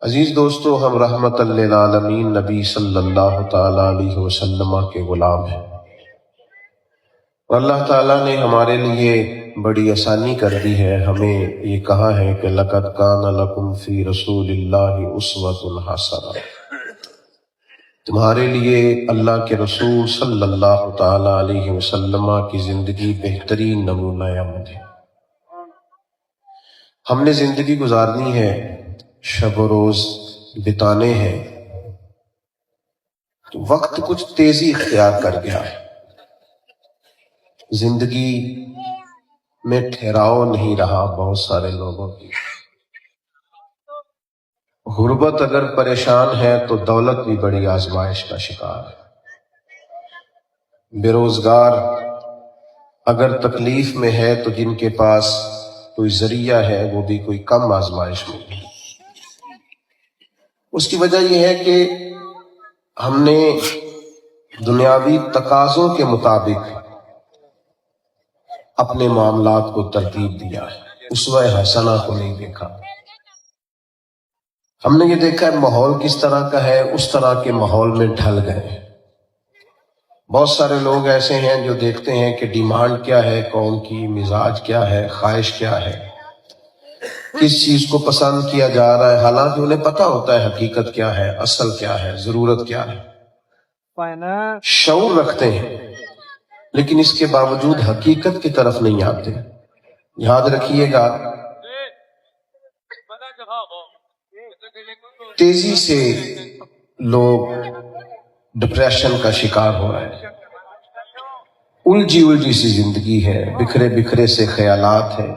عزیز دوستو، ہم رحمت للعالمین نبی صلی اللہ تعالی علیہ وسلم کے غلام ہیں، اور اللہ تعالیٰ نے ہمارے لیے بڑی آسانی کر دی ہے۔ ہمیں یہ کہا ہے کہ لَقَدْ كَانَ لَكُمْ فِي رَسُولِ اللَّهِ أُسْوَةٌ حَسَنَةٌ، تمہارے لیے اللہ کے رسول صلی اللہ تعالی علیہ وسلم کی زندگی بہترین نمونہ عمل ہے۔ ہم نے زندگی گزارنی ہے، شب و روز بتانے ہیں، تو وقت کچھ تیزی اختیار کر گیا ہے۔ زندگی میں ٹھہراؤ نہیں رہا بہت سارے لوگوں کی۔ غربت اگر پریشان ہے تو دولت بھی بڑی آزمائش کا شکار ہے۔ بے روزگار اگر تکلیف میں ہے تو جن کے پاس کوئی ذریعہ ہے وہ بھی کوئی کم آزمائش میں ہے۔ اس کی وجہ یہ ہے کہ ہم نے دنیاوی تقاضوں کے مطابق اپنے معاملات کو ترتیب دیا ہے، اسوہ حسنہ کو نہیں دیکھا۔ ہم نے یہ دیکھا ہے ماحول کس طرح کا ہے، اس طرح کے ماحول میں ڈھل گئے۔ بہت سارے لوگ ایسے ہیں جو دیکھتے ہیں کہ ڈیمانڈ کیا ہے قوم کی، مزاج کیا ہے، خواہش کیا ہے، کس چیز کو پسند کیا جا رہا ہے، حالانکہ انہیں پتہ ہوتا ہے حقیقت کیا ہے، اصل کیا ہے، ضرورت کیا ہے، شعور رکھتے ہیں، لیکن اس کے باوجود حقیقت کی طرف نہیں آتے۔ یاد رکھیے گا، تیزی سے لوگ ڈپریشن کا شکار ہو رہے ہیں۔ الجھی سی زندگی ہے، بکھرے بکھرے سے خیالات ہیں،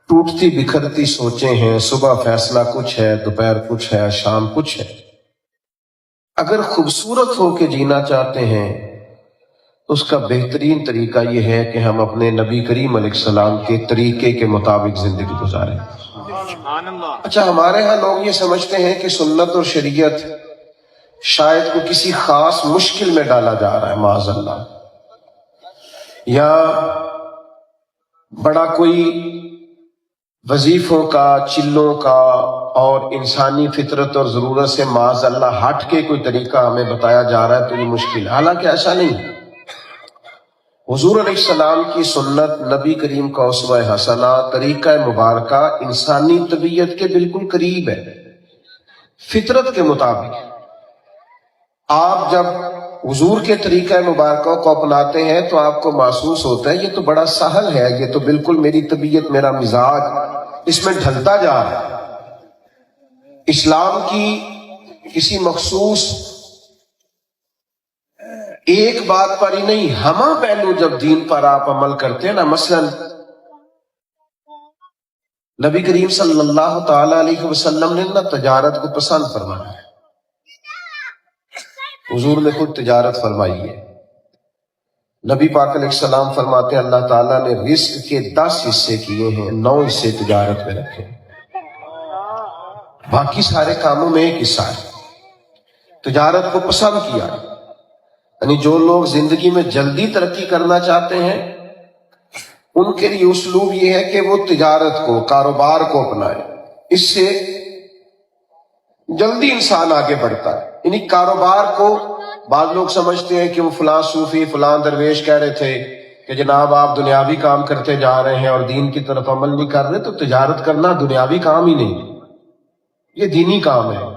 ٹوٹتی بکھرتی سوچیں ہیں، صبح فیصلہ کچھ ہے، دوپہر کچھ ہے، شام کچھ ہے۔ اگر خوبصورت ہو کے جینا چاہتے ہیں اس کا بہترین طریقہ یہ ہے کہ ہم اپنے نبی کریم علیہ السلام کے طریقے کے مطابق زندگی گزاریں۔ اچھا، ہمارے ہاں لوگ یہ سمجھتے ہیں کہ سنت اور شریعت شاید کو کسی خاص مشکل میں ڈالا جا رہا ہے، معاذ اللہ، یا بڑا کوئی وظیفوں کا، چلوں کا اور انسانی فطرت اور ضرورت سے معاذ اللہ ہٹ کے کوئی طریقہ ہمیں بتایا جا رہا ہے تو یہ مشکل ہے۔ حالانکہ ایسا نہیں۔ حضور علیہ السلام کی سنت، نبی کریم کا اسوہ حسنہ، طریقہ مبارکہ انسانی طبیعت کے بالکل قریب ہے، فطرت کے مطابق۔ آپ جب حضور کے طریقہ مبارکہ کو اپناتے ہیں تو آپ کو محسوس ہوتا ہے یہ تو بڑا سہل ہے، یہ تو بالکل میری طبیعت، میرا مزاج اس میں ڈھلتا جا رہا ہے۔ اسلام کی کسی مخصوص ایک بات پر ہی نہیں، ہمہ پہلو جب دین پر آپ عمل کرتے ہیں نا، مثلا نبی کریم صلی اللہ تعالی علیہ وسلم نے نا تجارت کو پسند فرمایا ہے۔ حضور نے خود تجارت فرمائی ہے۔ نبی پاک علیہ السلام فرماتے ہیں اللہ تعالیٰ نے رزق کے 10 حصے کیے ہیں، 9 حصے تجارت میں رکھے، باقی سارے کاموں میں ایک حصہ ہے۔ تجارت کو پسند کیا، یعنی جو لوگ زندگی میں جلدی ترقی کرنا چاہتے ہیں ان کے لیے اسلوب یہ ہے کہ وہ تجارت کو، کاروبار کو اپنائیں، اس سے جلدی انسان آگے بڑھتا ہے۔ یعنی کاروبار کو بعض لوگ سمجھتے ہیں کہ وہ فلاں صوفی، فلاں درویش کہہ رہے تھے کہ جناب آپ دنیاوی کام کرتے جا رہے ہیں اور دین کی طرف عمل نہیں کر رہے، تو تجارت کرنا دنیاوی کام ہی نہیں، یہ دینی کام ہے۔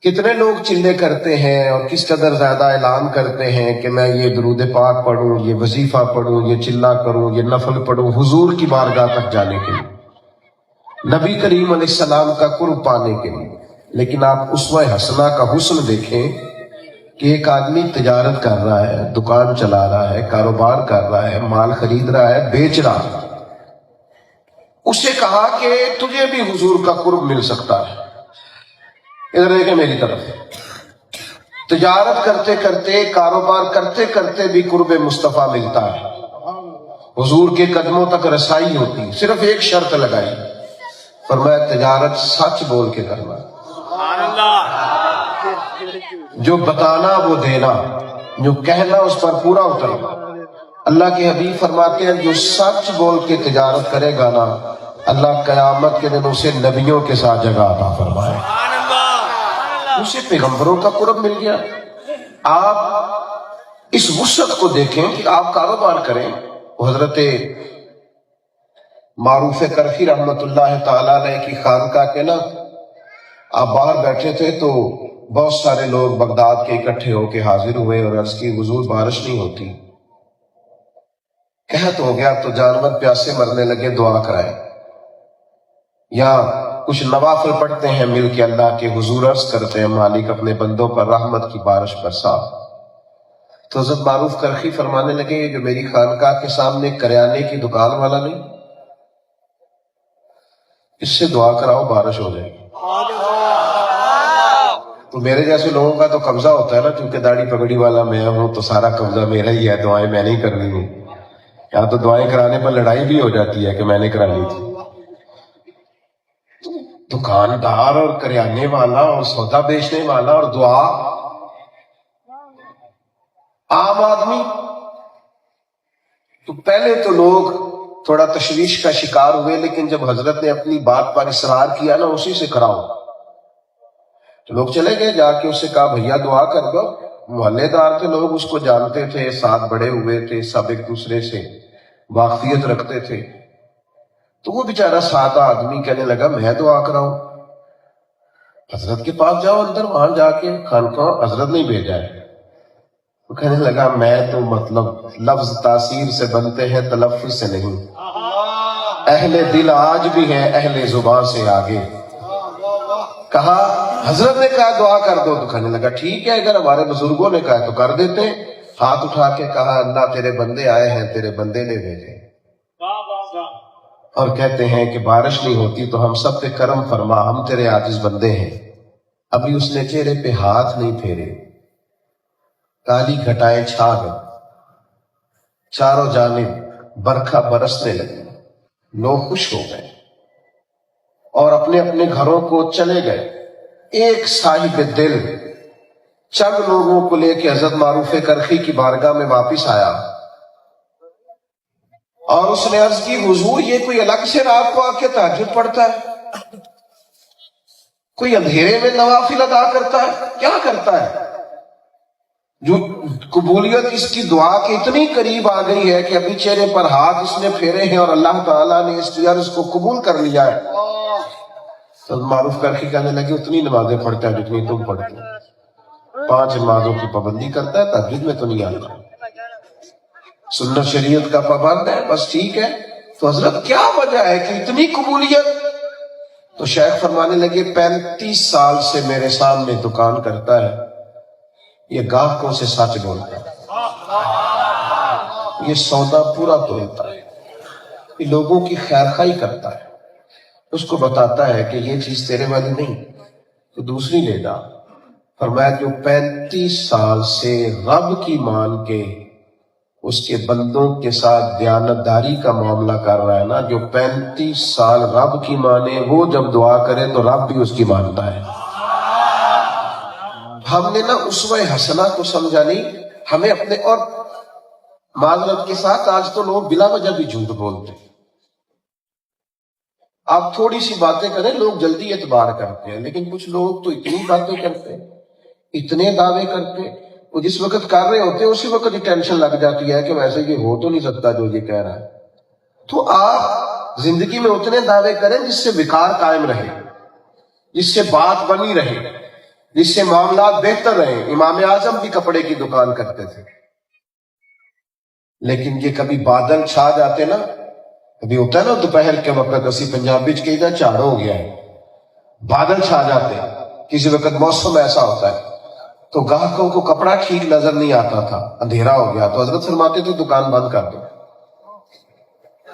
کتنے لوگ چلے کرتے ہیں اور کس قدر زیادہ اعلان کرتے ہیں کہ میں یہ درود پاک پڑھوں، یہ وظیفہ پڑھوں، یہ چلہ کروں، یہ نفل پڑھوں حضور کی بارگاہ تک جانے کے لیے، نبی کریم علیہ السلام کا قرب پانے کے لیے۔ لیکن آپ اسوہ حسنہ کا حسن دیکھیں کہ ایک آدمی تجارت کر رہا ہے، دکان چلا رہا ہے، کاروبار کر رہا ہے، مال خرید رہا ہے، بیچ رہا ہے، اسے کہا کہ تجھے بھی حضور کا قرب مل سکتا ہے۔ ادھر دیکھیں میری طرف، تجارت کرتے کرتے، کاروبار کرتے کرتے بھی قرب مصطفیٰ ملتا ہے، حضور کے قدموں تک رسائی ہوتی۔ صرف ایک شرط لگائی، فرمایا تجارت سچ بول کے کرنا، جو بتانا وہ دینا، جو کہنا اس پر پورا اترنا۔ اللہ کے حبیب فرماتے ہیں جو سچ بول کے تجارت کرے گا نا اللہ قیامت کے دن اسے نبیوں کے ساتھ جگہ عطا فرمائے، اسے پیغمبروں کا قرب مل گیا۔ آپ اس وسعت کو دیکھیں کہ آپ کاروبار کریں۔ حضرت معروف کرخی رحمت اللہ تعالی علیہ کی خانقاہ کے نا، آپ باہر بیٹھے تھے تو بہت سارے لوگ بغداد کے اکٹھے ہو کے حاضر ہوئے اور عرض کی حضور بارش نہیں ہوتی، قحط ہو گیا، تو جانور پیاسے مرنے لگے، دعا کرائے۔ یا کچھ نوافل پڑھتے ہیں مل کے اللہ کے حضور، عرض کرتے ہیں مالک اپنے بندوں پر رحمت کی بارش برسا۔ تو حضرت معروف کرخی فرمانے لگے یہ جو میری خانقاہ کے سامنے کریانے کی دکان والا نہیں، اس سے دعا کراؤ بارش ہو جائے گی۔ تو میرے جیسے لوگوں کا تو قبضہ ہوتا ہے نا، کیونکہ داڑھی پگڑی والا میں ہوں تو سارا قبضہ میرا ہی ہے، دعائیں میں نہیں کر رہی ہوں۔ یہاں تو دعائیں کرانے پر لڑائی بھی ہو جاتی ہے کہ میں نے کرا لی تھی۔ دکاندار اور کریانے والا اور سودا بیچنے والا اور دعا، عام آدمی۔ تو پہلے تو لوگ تھوڑا تشویش کا شکار ہوئے، لیکن جب حضرت نے اپنی بات پر اصرار کیا نا، اسی سے کراؤ، تو لوگ چلے گئے، جا کے اس سے کہا بھیا دعا کر دو۔ محلے دار تھے، لوگ اس کو جانتے تھے، ساتھ بڑے ہوئے تھے، سب ایک دوسرے سے واقفیت رکھتے تھے۔ تو وہ بیچارہ سادہ آدمی کہنے لگا میں دعا کراؤں؟ حضرت کے پاس جاؤ اندر، وہاں جا کے خانقاہ، حضرت نہیں بھیجا ہے۔ وہ کہنے لگا میں تو مطلب لفظ تاثیر سے بنتے ہیں، تلفظ سے نہیں، اہل دل آج بھی ہیں اہل زبان سے آگے۔ کہا حضرت نے کہا دعا کر دو، تو کہنے لگا ٹھیک ہے، اگر ہمارے بزرگوں نے کہا تو کر دیتے ہیں۔ ہاتھ اٹھا کے کہا اللہ تیرے بندے آئے ہیں، تیرے بندے نے بھیجے، اور کہتے ہیں کہ بارش نہیں ہوتی تو ہم سب پہ کرم فرما، ہم تیرے عاجز بندے ہیں۔ ابھی اس نے چہرے پہ ہاتھ نہیں پھیرے، کالی گھٹائیں چھا گئی، چاروں جانب برکھا برسنے لگی، لوگ خوش ہو گئے اور اپنے اپنے گھروں کو چلے گئے۔ ایک صاحب دل چند لوگوں کو لے کے حضرت معروف کرخی کی بارگاہ میں واپس آیا اور اس نے عرض کی حضور یہ کوئی الگ سے رات کو آ کے تہجد پڑھتا ہے، کوئی اندھیرے میں نوافل ادا کرتا ہے، کیا کرتا ہے؟ جو قبولیت اس کی دعا کے اتنی قریب آ گئی ہے کہ ابھی چہرے پر ہاتھ اس نے پھیرے ہیں اور اللہ تعالیٰ نے اس کی عرض کو قبول کر لیا ہے۔ تو معروف کرخی کہنے لگے اتنی نمازیں پڑھتا ہے جتنی تم پڑھتے ہو، 5 نمازوں کی پابندی کرتا ہے، تہجد میں تو نہیں آتا، سنت شریعت کا پابند ہے، بس ٹھیک ہے۔ تو حضرت کیا وجہ ہے کہ اتنی قبولیت؟ تو شیخ فرمانے لگے 35 سال سے میرے سامنے دکان کرتا ہے، یہ گاہکوں سے سچ بولتا ہے، یہ سودا پورا تولتا ہے، یہ لوگوں کی خیر خواہی کرتا ہے، اس کو بتاتا ہے کہ یہ چیز تیرے والی نہیں تو دوسری لے جا۔ فرمایا جو 35 سال سے رب کی مان کے اس کے بندوں کے ساتھ دیانتداری کا معاملہ کر رہا ہے نا، جو 35 سال رب کی مانے، وہ جب دعا کرے تو رب بھی اس کی مانتا ہے۔ ہم نے نا اسوہ حسنہ کو سمجھا نہیں، ہمیں اپنے، اور معذرت کے ساتھ آج تو لوگ بلا وجہ بھی جھوٹ بولتے ہیں۔ آپ تھوڑی سی باتیں کریں لوگ جلدی اعتبار کرتے ہیں، لیکن کچھ لوگ تو اتنی باتیں کرتے ہیں، اتنے دعوے کرتے ہیں، وہ جس وقت کر رہے ہوتے ہیں اسی وقت ہی ٹینشن لگ جاتی ہے کہ ویسے یہ ہو تو نہیں سکتا جو یہ کہہ رہا ہے۔ تو آپ زندگی میں اتنے دعوے کریں جس سے وقار قائم رہے، جس سے بات بنی رہے، جس سے معاملات بہتر رہے۔ امام اعظم بھی کپڑے کی دکان کرتے تھے، لیکن یہ کبھی بادل چھا جاتے نا، کبھی ہوتا ہے نا دوپہر کے وقت اسی پنجابی چ کہیدا جھاڑ ہو گیا ہے، بادل چھا جاتے، کسی وقت موسم ایسا ہوتا ہے تو گاہکوں کو کپڑا ٹھیک نظر نہیں آتا تھا، اندھیرا ہو گیا تو حضرت فرماتے تھے دکان بند کر دو،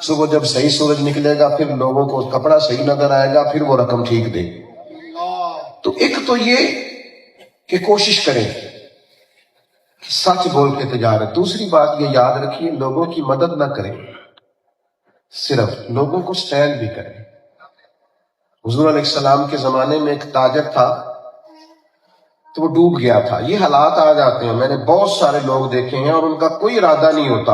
صبح جب صحیح سورج نکلے گا پھر لوگوں کو کپڑا صحیح نظر آئے گا، پھر وہ رقم ٹھیک دے گی۔ تو ایک تو یہ کہ کوشش کریں کہ سچ بول کے تجارت۔ دوسری بات یہ یاد رکھیے لوگوں کی مدد نہ کریں، صرف لوگوں کو سٹینڈ بھی کریں۔ حضور علیہ السلام کے زمانے میں ایک تاجر تھا تو وہ ڈوب گیا تھا۔ یہ حالات آ جاتے ہیں، میں نے بہت سارے لوگ دیکھے ہیں اور ان کا کوئی ارادہ نہیں ہوتا،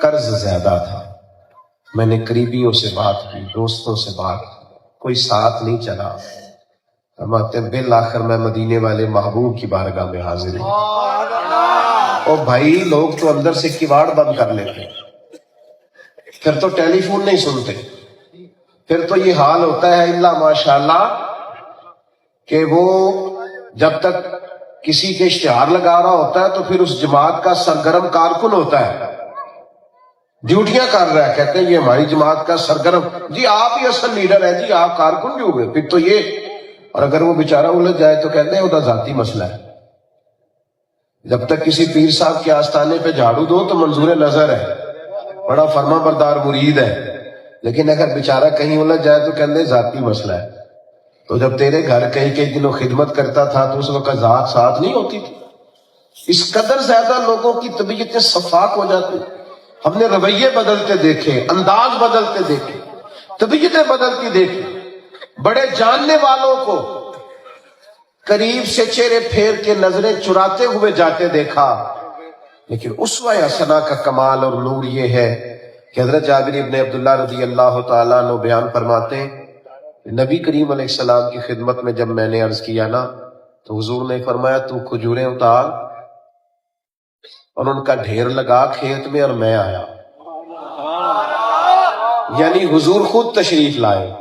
قرض زیادہ تھا، میں نے قریبیوں سے بات کی، دوستوں سے بات کی، کوئی ساتھ نہیں چلا۔ فرماتے ہیں بالآخر میں مدینے والے محبوب کی بارگاہ میں حاضر ہوں۔ اور بھائی لوگ تو اندر سے کواڑ بند کر لیتے، پھر تو ٹیلی فون نہیں سنتے، پھر تو یہ حال ہوتا ہے اللہ ماشاءاللہ کہ وہ جب تک کسی کے اشتہار لگا رہا ہوتا ہے تو پھر اس جماعت کا سرگرم کارکن ہوتا ہے، ڈیوٹیاں کر رہا ہے، کہتے ہیں یہ ہماری جماعت کا سرگرم، جی آپ ہی اصل لیڈر ہیں، جی آپ کارکن جو ہوئے، پھر تو یہ۔ اور اگر وہ بیچارہ الجھ جائے تو کہتے ہیں وہ تو ذاتی مسئلہ ہے۔ جب تک کسی پیر صاحب کے آستانے پہ جھاڑو دو تو منظور نظر ہے، بڑا فرما بردار مرید ہے، لیکن اگر بیچارہ کہیں الجھ جائے تو کہتے ہیں ذاتی مسئلہ ہے۔ تو جب تیرے گھر کئی دنوں خدمت کرتا تھا تو اس وقت ذات ساتھ نہیں ہوتی تھی؟ اس قدر زیادہ لوگوں کی طبیعتیں صفاق ہو جاتی۔ ہم نے رویے بدلتے دیکھے، انداز بدلتے دیکھے، طبیعتیں بدلتی دیکھی، بڑے جاننے والوں کو قریب سے چہرے پھیر کے نظریں چراتے ہوئے جاتے دیکھا۔ لیکن اسوہ حسنہ کا کمال اور نور یہ ہے کہ حضرت جابر بن عبداللہ رضی اللہ تعالیٰ عنہ بیان فرماتے ہیں، نبی کریم علیہ السلام کی خدمت میں جب میں نے عرض کیا نا تو حضور نے فرمایا تو کھجوریں اتار، اور ان کا ڈھیر لگا کھیت میں، اور میں آیا۔ یعنی حضور خود تشریف لائے،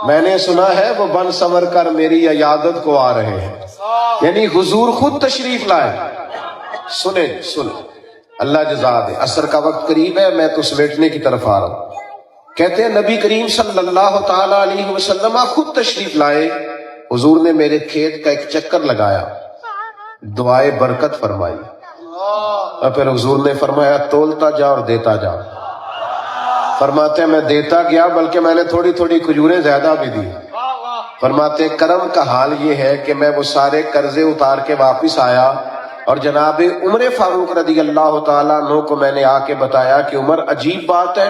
میں نے سنا ہے وہ بن سنور کر میری عیادت کو آ رہے ہیں، یعنی حضور خود تشریف لائے۔ سنیں اللہ جزا دے، عصر کا وقت قریب ہے، میں تو سمیٹنے کی طرف آ رہا ہوں۔ کہتے ہیں نبی کریم صلی اللہ تعالی علیہ وسلم خود تشریف لائے، حضور نے میرے کھیت کا ایک چکر لگایا، دعائے برکت فرمائی، اور پھر حضور نے فرمایا تولتا جا اور دیتا جا۔ فرماتے ہیں میں دیتا گیا، بلکہ میں نے تھوڑی تھوڑی کھجوریں زیادہ بھی دی۔ فرماتے ہیں کرم کا حال یہ ہے کہ میں وہ سارے قرضے اتار کے واپس آیا، اور جناب عمر فاروق رضی اللہ تعالیٰ عنہ کو میں نے آ کے بتایا کہ عمر عجیب بات ہے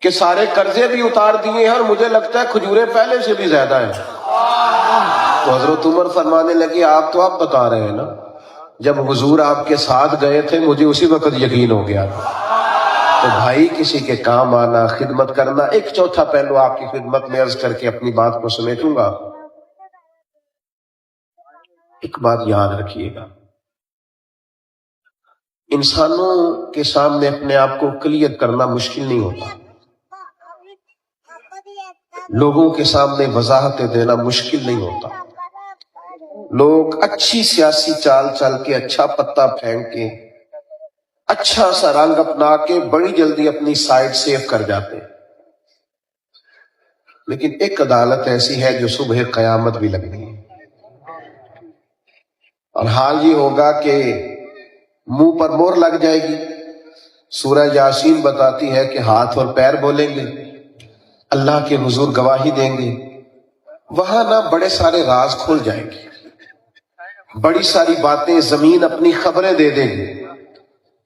کہ سارے قرضے بھی اتار دیے ہیں اور مجھے لگتا ہے کھجوریں پہلے سے بھی زیادہ ہیں۔ تو حضرت عمر فرمانے لگے آپ تو اب بتا رہے ہیں نا، جب حضور آپ کے ساتھ گئے تھے مجھے اسی وقت یقین ہو گیا تھا۔ تو بھائی کسی کے کام آنا، خدمت کرنا۔ ایک چوتھا پہلو آپ کی خدمت میں عرض کر کے اپنی بات کو سمیٹوں گا۔ ایک بات یاد رکھیے گا، انسانوں کے سامنے اپنے آپ کو کلیئر کرنا مشکل نہیں ہوتا، لوگوں کے سامنے وضاحتیں دینا مشکل نہیں ہوتا۔ لوگ اچھی سیاسی چال چل کے، اچھا پتہ پھینک کے، اچھا سا رنگ اپنا کے بڑی جلدی اپنی سائڈ سیو کر جاتے ہیں، لیکن ایک عدالت ایسی ہے جو صبح قیامت بھی لگنی ہے، اور حال یہ ہوگا کہ منہ پر مور لگ جائے گی۔ سورہ یاسین بتاتی ہے کہ ہاتھ اور پیر بولیں گے، اللہ کے حضور گواہی دیں گے، وہاں نہ بڑے سارے راز کھل جائیں گے، بڑی ساری باتیں زمین اپنی خبریں دے دے گی،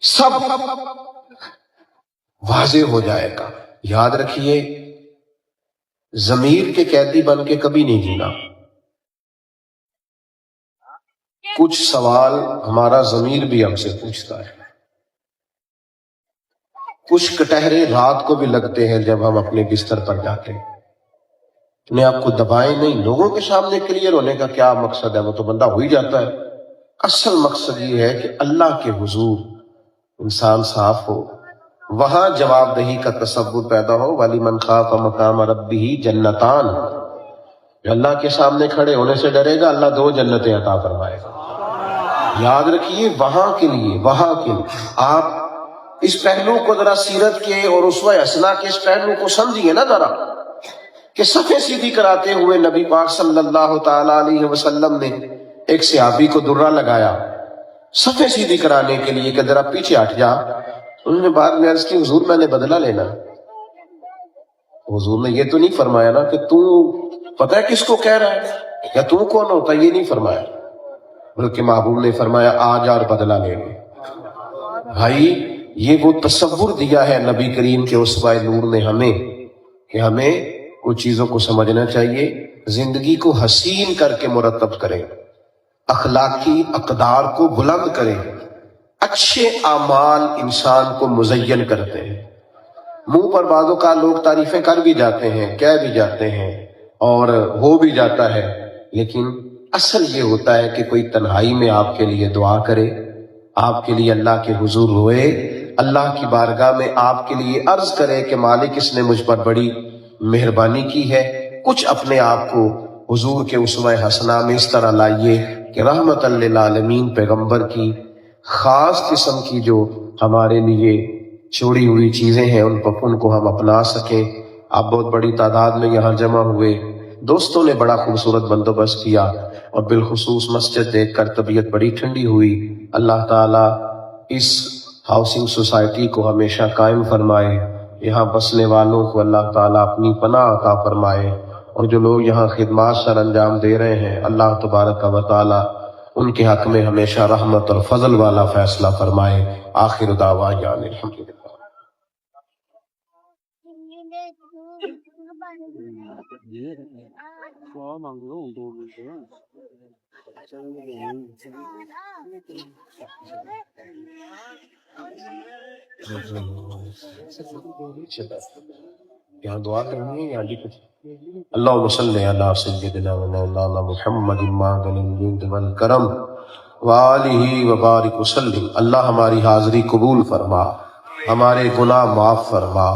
سب واضح ہو جائے گا۔ یاد رکھیے ضمیر کے قیدی بن کے کبھی نہیں جینا۔ کچھ سوال ہمارا ضمیر بھی ہم سے پوچھتا ہے، کچھ کٹہرے رات کو بھی لگتے ہیں جب ہم اپنے بستر پر جاتے ہیں۔ اپنے آپ کو دبائیں نہیں، لوگوں کے سامنے کلیئر ہونے کا کیا مقصد ہے، وہ تو بندہ ہو ہی جاتا ہے۔ اصل مقصد یہ ہے کہ اللہ کے حضور انسان صاف ہو، وہاں جواب دہی کا تصور پیدا ہو۔ وَلِمَنْ خَافَ مَقَامَ رَبِّهِ جَنَّتَانِ، جو اللہ کے سامنے کھڑے ہونے سے ڈرے گا اللہ 2 جنتیں عطا فرمائے گا۔ یاد رکھیے وہاں کے لیے آپ اس پہلو کو ذرا سیرت کے اور اسوہ حسنہ کے اس پہلو کو سمجھیے نا ذرا، کہ صفیں سیدھی کراتے ہوئے نبی پاک صلی اللہ تعالی علیہ وسلم نے ایک صحابی کو درہ لگایا صفیں سیدھی کرانے کے لیے کہ ذرا پیچھے ہٹ جا۔ انہوں نے بعد میں عرض کی حضور میں نے بدلہ لینا۔ حضور نے یہ تو نہیں فرمایا نا کہ تو پتہ ہے کس کو کہہ رہا ہے یا تو کون ہوتا، یہ نہیں فرمایا، بلکہ محبوب نے فرمایا آ جا اور بدلہ لے لے۔ بھائی یہ وہ تصور دیا ہے نبی کریم کے اسوہ نور نے ہمیں کہ ہمیں کچھ چیزوں کو سمجھنا چاہیے، زندگی کو حسین کر کے مرتب کریں، اخلاقی اقدار کو بلند کریں، اچھے اعمال انسان کو مزین کرتے ہیں. منہ پر بعضوں کا لوگ تعریفیں کر بھی جاتے ہیں، کہہ بھی جاتے ہیں اور ہو بھی جاتا ہے، لیکن اصل یہ ہوتا ہے کہ کوئی تنہائی میں آپ کے لیے دعا کرے، آپ کے لیے اللہ کے حضور روئے، اللہ کی بارگاہ میں آپ کے لیے عرض کرے کہ مالک اس نے مجھ پر بڑی مہربانی کی ہے. کچھ اپنے آپ کو حضور کے اسوہ حسنہ میں اس طرح لائیے کہ رحمت للعالمین پیغمبر کی خاص قسم کی جو ہمارے لیے چھوڑی ہوئی چیزیں ہیں ان کو ہم اپنا سکیں. آپ بہت بڑی تعداد میں یہاں جمع ہوئے، دوستوں نے بڑا خوبصورت بندوبست کیا اور بالخصوص مسجد دیکھ کر طبیعت بڑی ٹھنڈی ہوئی. اللہ تعالیٰ اس ہاؤسنگ سوسائٹی کو ہمیشہ قائم فرمائے، یہاں بسنے والوں کو اللہ تعالیٰ اپنی پناہ عطا فرمائے، اور جو لوگ یہاں خدمات سر انجام دے رہے ہیں اللہ تبارک و تعالیٰ ان کے حق میں ہمیشہ رحمت اور فضل والا فیصلہ فرمائے. آخر دعوانا الحمدللہ. یہاں دعا کرنی ہے یہاں کچھ. اللہم صلی علی سیدنا و مولانا محمد معدن الجود والکرم وآلہ وبارک وسلم. اللہ ہماری حاضری قبول فرما، ہمارے گناہ معاف فرما،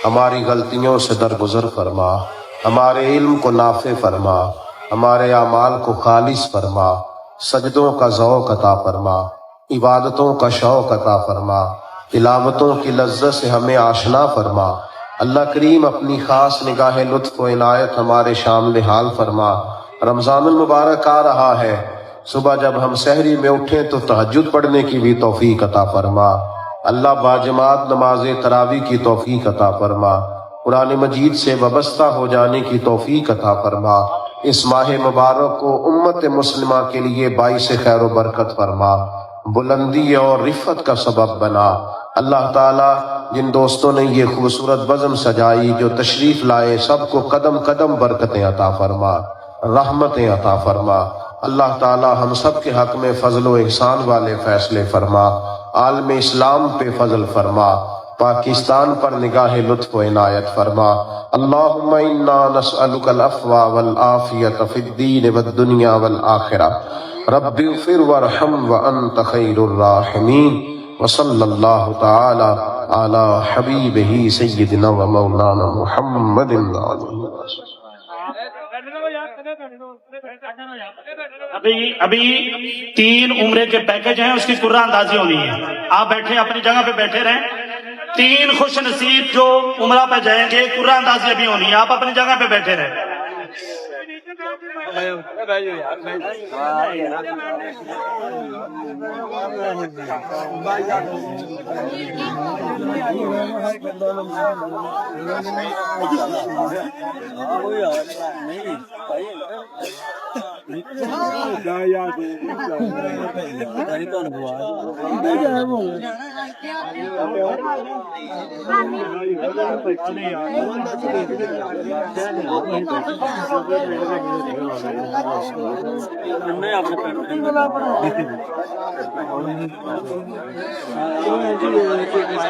ہماری غلطیوں سے درگزر فرما، ہمارے علم کو نافع فرما، ہمارے اعمال کو خالص فرما، سجدوں کا ذوق عطا فرما، عبادتوں کا شوق عطا فرما، تلاوتوں کی لذت سے ہمیں آشنا فرما. اللہ کریم اپنی خاص نگاہ لطف و عنایت ہمارے شامل حال فرما. رمضان المبارک آ رہا ہے، صبح جب ہم سحری میں اٹھیں تو تہجد پڑھنے کی بھی توفیق عطا فرما. اللہ باجماعت نماز تراویح کی توفیق عطا فرما. قرآن مجید سے وابستہ ہو جانے کی توفیق عطا فرما. اس ماہ مبارک کو امت مسلمہ کے لیے باعث خیر و برکت فرما، بلندی اور رفعت کا سبب بنا. اللہ تعالیٰ جن دوستوں نے یہ خوبصورت بزم سجائی، جو تشریف لائے، سب کو قدم قدم برکتیں عطا فرما، رحمتیں عطا فرما. اللہ تعالیٰ ہم سب کے حق میں فضل و احسان والے فیصلے فرما. عالم اسلام پہ فضل فرما، پاکستان پر نگاہ لطف و عنایت فرما. اللہم انا نسألک العفو والعافیۃ فی الدین والدنیا والآخرہ. رب اغفر وارحم وانت خیر الراحمین. وصلی اللہ تعالی علی حبیبہ سیدنا و مولانا محمد. ابھی 3 عمرے کے پیکج ہیں، اس کی قرآن اندازی ہونی ہے. آپ بیٹھے اپنی جگہ پہ بیٹھے رہیں. 3 خوش نصیب جو عمرہ پہ جائیں گے، قرآن اندازی ابھی ہونی ہے، آپ اپنی جگہ پہ بیٹھے رہیں.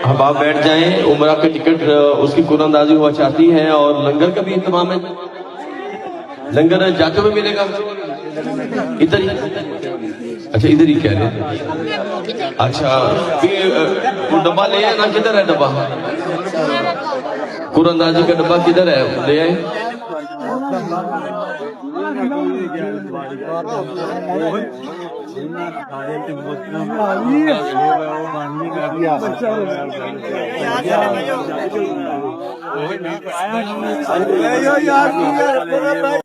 اب آپ بیٹھ جائیں. عمرہ کا ٹکٹ اس کی قرآن اندازی ہوا چاہتی ہے اور لنگر کا بھی اہتمام ہے. لنگر جاتے ہوئے ملے گا ادھر ہی. اچھا ادھر ہی کہہ رہے ہیں. اچھا ڈبہ لے آئے نا؟ کدھر ہے ڈبہ؟ قرآن اندازی کا ڈبہ کدھر ہے؟ لے آئے.